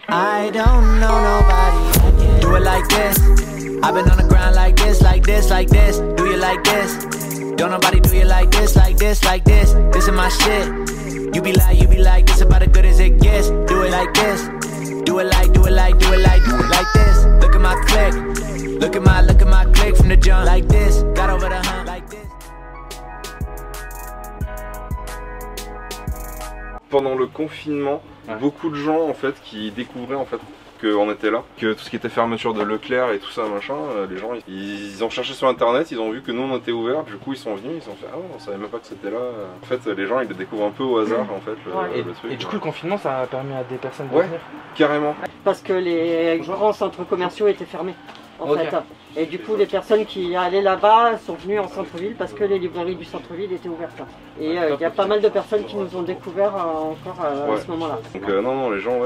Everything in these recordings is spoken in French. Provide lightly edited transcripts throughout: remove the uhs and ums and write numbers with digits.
I don't know nobody. Do it like this. I've been on the ground like this, like this, like this. Do you like this? Don't nobody do you like this, like this, like this. This is my shit. You be like, this about as good as it gets. Do it like this. Do it like, do it like, do it like, do it like this. Look at my click. Look at my click from the jump. Like this. Got over the hump like this. Pendant le confinement, beaucoup de gens en fait qui découvraient en fait qu'on était là, que tout ce qui était fermeture de Leclerc et tout ça machin, les gens ils ont cherché sur internet, ils ont vu que nous on était ouverts, du coup ils sont venus, ils ont fait ah ouais, on savait même pas que c'était là. En fait les gens ils le découvrent un peu au hasard en fait le truc. Et du coup le confinement ça a permis à des personnes de venir. Carrément. Parce que les grands centres commerciaux étaient fermés en fait. Et du coup les personnes qui allaient là-bas sont venues en centre-ville parce que les librairies du centre-ville étaient ouvertes. Et il y a pas mal de personnes qui nous ont découvert encore à ce moment-là. Donc non, les gens,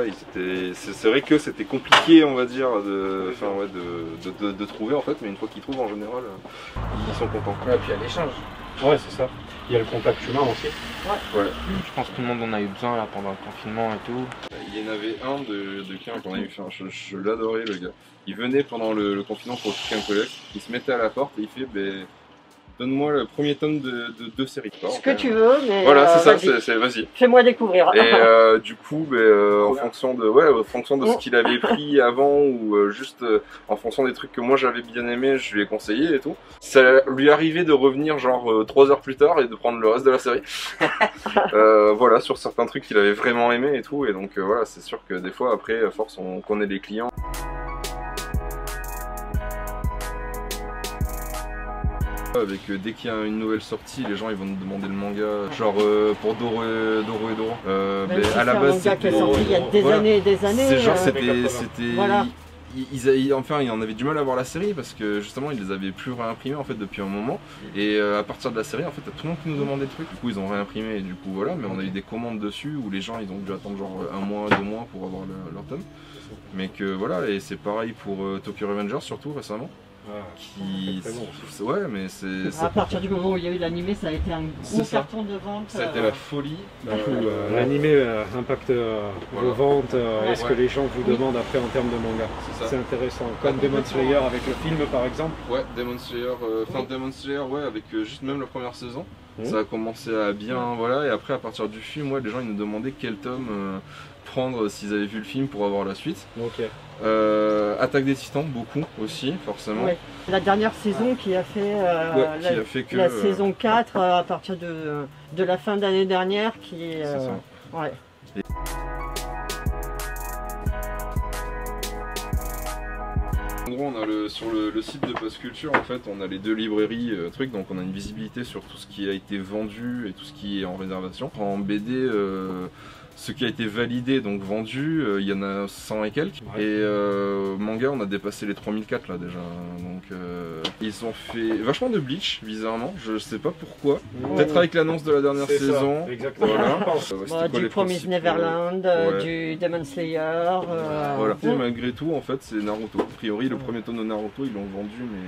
c'est vrai que c'était compliqué, on va dire, de trouver en fait, mais une fois qu'ils trouvent en général, ils sont contents. Ouais, et puis il y a l'échange. Ouais, c'est ça. Il y a le contact humain aussi. Ouais. Je pense que tout le monde en a eu besoin là pendant le confinement et tout. Il y en avait un de quelqu'un qu'on a eu, je l'adorais le gars. Il venait pendant le confinement pour checker un collègue, il se mettait à la porte et il fait donne-moi le premier tome de 2 séries. Ce que tu veux, mais voilà, c'est ça, vas-y. Fais-moi découvrir. Et du coup, en fonction de ce qu'il avait pris avant ou juste en fonction des trucs que moi j'avais bien aimé, je lui ai conseillé et tout. Ça lui arrivait de revenir genre 3 heures plus tard et de prendre le reste de la série. Voilà, sur certains trucs qu'il avait vraiment aimé et tout. Et donc voilà, c'est sûr que des fois après, à force, on connaît les clients. Avec dès qu'il y a une nouvelle sortie, les gens ils vont nous demander le manga, genre pour Doro et Doro. À la base, c'était il y a des années et des années. C'est genre c'était voilà. Enfin, ils en avaient du mal à voir la série parce que justement ils les avaient plus réimprimés en fait depuis un moment. Et à partir de la série, en fait, tout le monde qui nous demandait le truc. Du coup, ils ont réimprimé et du coup voilà. Mais on a eu des commandes dessus où les gens ils ont dû attendre genre 1 mois, 2 mois pour avoir leur tome. Mais que voilà, et c'est pareil pour Tokyo Revengers surtout récemment. Ouais, mais c'est. À partir du moment où il y a eu l'animé, ça a été un gros carton de vente. Ça a été la folie. L'animé impacte vos ventes. Est-ce que les gens vous demandent après en termes de manga? C'est intéressant. Comme Demon Slayer avec le film par exemple. Ouais, Demon Slayer, ouais, avec juste même la première saison. Ça a commencé à bien, voilà, et après à partir du film, les gens ils nous demandaient quel tome prendre s'ils avaient vu le film pour avoir la suite. Attaque des Titans, beaucoup aussi, forcément. Ouais. La dernière saison qui a fait, la saison 4 à partir de la fin d'année dernière qui est... ouais. En gros, on a sur le site de Post Culture, en fait, on a les 2 librairies, donc on a une visibilité sur tout ce qui a été vendu et tout ce qui est en réservation. En BD, ce qui a été validé, donc vendu, il y en a 100 et quelques. Et manga, on a dépassé les 3004 là déjà. Donc ils ont fait vachement de Bleach, bizarrement. Je sais pas pourquoi. Peut-être avec l'annonce de la dernière saison. Ça, exactement. Voilà. Du Promised Neverland, du Demon Slayer. Voilà. Et malgré tout, en fait, c'est Naruto. A priori, le premier tome de Naruto, ils l'ont vendu, mais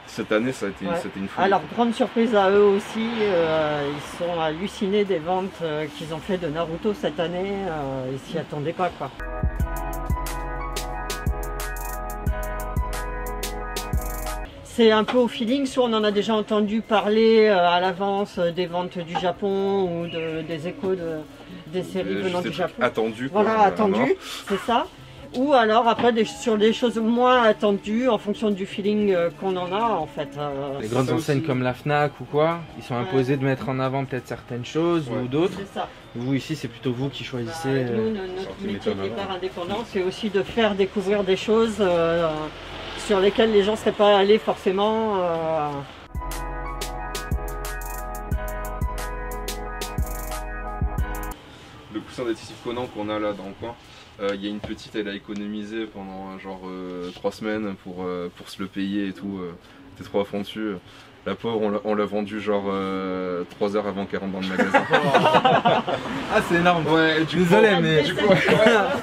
cette année, c'était une folie. Alors, grande surprise à eux aussi, ils sont hallucinés des ventes qu'ils ont fait de Naruto cette année. Ils s'y attendaient pas, quoi. C'est un peu au feeling, soit on en a déjà entendu parler à l'avance des ventes du Japon ou des échos des séries venant du Japon. Attendu. Voilà, attendu, c'est ça. Ou alors après sur des choses moins attendues en fonction du feeling qu'on en a en fait. Les grandes enseignes comme la Fnac ou quoi, ils sont imposés de mettre en avant peut-être certaines choses ou d'autres. Vous ici c'est plutôt vous qui choisissez. Nous, notre métier hyper indépendant, c'est aussi de faire découvrir des choses sur lesquelles les gens ne seraient pas allés forcément. Le coussin détective Conan qu'on a là dans le coin. Il y a une petite, elle a économisé pendant genre 3 semaines pour se le payer et tout. T'es trop à fond dessus. La pauvre, on l'a vendu genre 3 heures avant qu'elle rentre dans le magasin. Ah c'est énorme. Ouais, désolé mais du coup,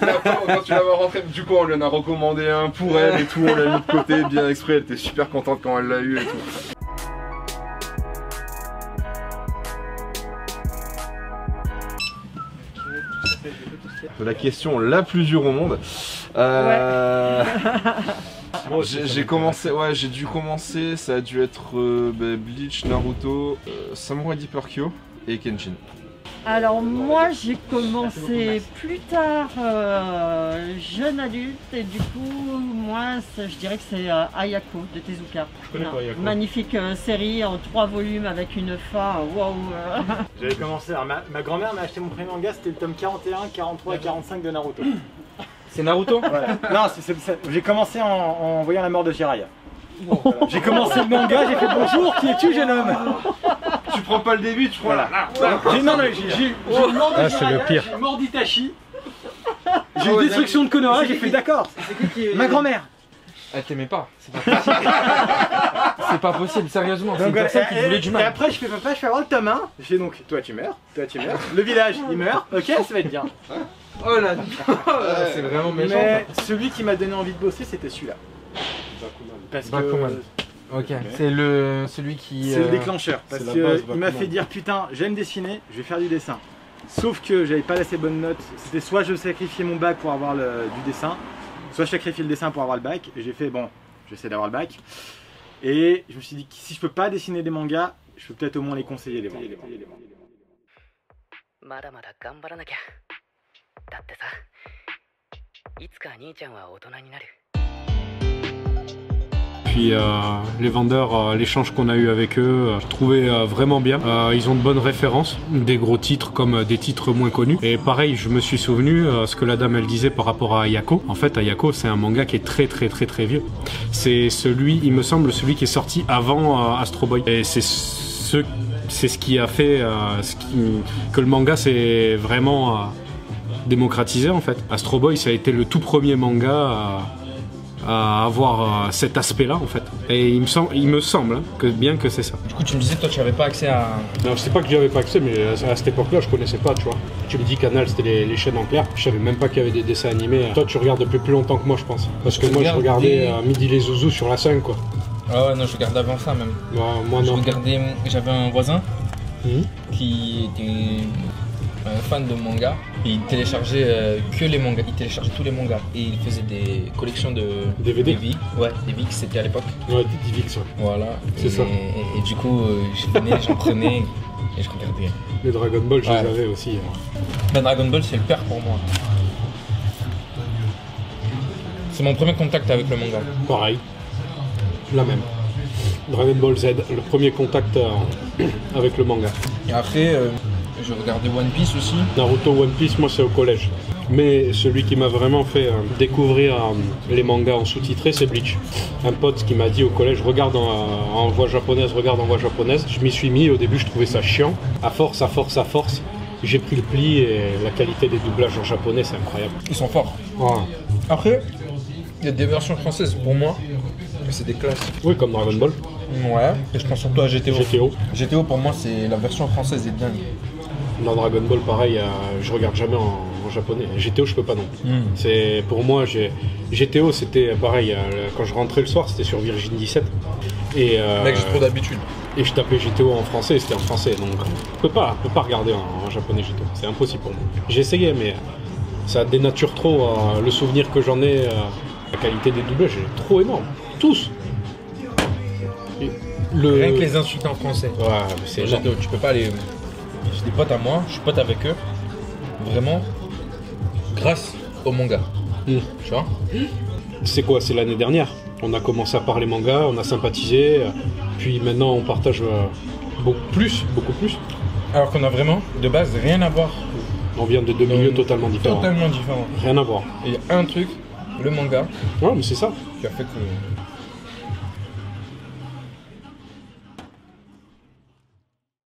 la pauvre, quand tu la vois rentrer, du coup on lui en a recommandé un pour elle et tout, on l'a mis de côté bien exprès, elle était super contente quand elle l'a eu et tout. la question la plus dure au monde. J'ai commencé, j'ai dû commencer, ça a dû être Bleach, Naruto, Samurai Deeper Kyo et Kenshin. Alors moi j'ai commencé plus tard, jeune adulte, et du coup moi je dirais que c'est Ayako de Tezuka. Je connais pas Ayako. Magnifique série en 3 volumes avec une fin, waouh. J'avais commencé, alors ma grand-mère m'a acheté mon premier manga, c'était le tome 41, 43 et 45 de Naruto. C'est Naruto? Voilà. Non, j'ai commencé en voyant la mort de Jiraiya. Voilà. J'ai commencé le manga, j'ai fait bonjour, qui es-tu jeune homme? Tu prends pas le début, tu prends voilà. J'ai le mort de Jiraiya, j'ai le mort d'Itachi, j'ai eu destruction de Konoha, j'ai fait d'accord. Ma grand-mère. Elle t'aimait pas, c'est pas possible. C'est pas possible, sérieusement, c'est une personne qui voulait du mal. Et après je fais papa, je fais avoir le tome 1, je fais donc toi tu meurs, le village il meurt, ok ça va être bien. Oh là, c'est vraiment méchant. Mais celui qui m'a donné envie de bosser c'était celui-là. Parce Bakuman. Ok, c'est celui qui... C'est le déclencheur, parce qu'il m'a fait dire putain j'aime dessiner, je vais faire du dessin. Sauf que j'avais pas assez bonne note, c'était soit je sacrifiais mon bac pour avoir du dessin, soit je sacrifiais le dessin pour avoir le bac, et j'ai fait bon, j'essaie d'avoir le bac. Et je me suis dit si je peux pas dessiner des mangas, je peux peut-être au moins les conseiller les mangas. Puis les vendeurs, l'échange qu'on a eu avec eux, je trouvais vraiment bien. Ils ont de bonnes références, des gros titres comme des titres moins connus. Et pareil, je me suis souvenu ce que la dame elle disait par rapport à Ayako. En fait, Ayako, c'est un manga qui est très vieux. C'est celui, il me semble, celui qui est sorti avant Astro Boy. Et c'est ce qui a fait que le manga s'est vraiment démocratisé en fait. Astro Boy, ça a été le tout premier manga à avoir cet aspect-là en fait. Et il me semble que c'est ça. Du coup, tu me disais, toi, tu n'avais pas accès à... Non, c'est pas que j'y avais pas accès, mais à cette époque-là, je connaissais pas, tu vois. Tu me dis Canal, c'était les chaînes en clair. Je savais même pas qu'il y avait des dessins animés. Toi, tu regardes depuis plus longtemps que moi, je pense. Parce que moi, je regardais Midi les Zouzous sur la 5, quoi. Ah ouais, non, je regardais avant ça même. Moi, non. J'avais un voisin qui était fan de manga. Et il téléchargeait que les mangas, il téléchargeait tous les mangas. Et il faisait des collections de DVD. Des VIX, c'était à l'époque. Ouais, des VIX, ouais. Voilà. C'est ça. Et du coup, je venais, j'en prenais et je regardais. Les Dragon Ball, je les avais aussi. Ben, Dragon Ball, c'est le père pour moi. C'est mon premier contact avec le manga. Pareil. La même. Dragon Ball Z, le premier contact avec le manga. Et après, je regardais One Piece aussi. Naruto, One Piece, moi c'est au collège. Mais celui qui m'a vraiment fait découvrir les mangas en sous-titré, c'est Bleach. Un pote qui m'a dit au collège, regarde en voix japonaise, regarde en voix japonaise. Je m'y suis mis, au début je trouvais ça chiant. À force, j'ai pris le pli et la qualité des doublages en japonais, c'est incroyable. Ils sont forts. Ouais. Après, il y a des versions françaises pour moi, c'est des classes. Oui, comme Dragon Ball. Ouais, et je pense surtout à GTO. GTO pour moi, c'est la version française est dingue. Dans Dragon Ball, pareil, je regarde jamais en japonais. GTO, je peux pas non plus. C'est pour moi, GTO, c'était pareil. Quand je rentrais le soir, c'était sur Virgin 17. Et mec, j'ai trop d'habitude. Et je tapais GTO en français, c'était en français, donc je peux pas regarder en japonais GTO. C'est impossible pour moi. J'ai essayé, mais ça dénature trop le souvenir que j'en ai. La qualité des doublages est trop énorme. Tous. Rien que les insultes en français. Ouais, c'est GTO, tu peux pas aller. J'ai des potes à moi, je suis pote avec eux, vraiment grâce au manga. Tu vois. C'est quoi? C'est l'année dernière. On a commencé à parler manga, on a sympathisé, puis maintenant on partage beaucoup plus. Alors qu'on a vraiment, de base, rien à voir. On vient de deux milieux totalement différents. Totalement différents. Rien à voir. Et il y a un truc, le manga. Ouais, mais c'est ça. Qui a fait que...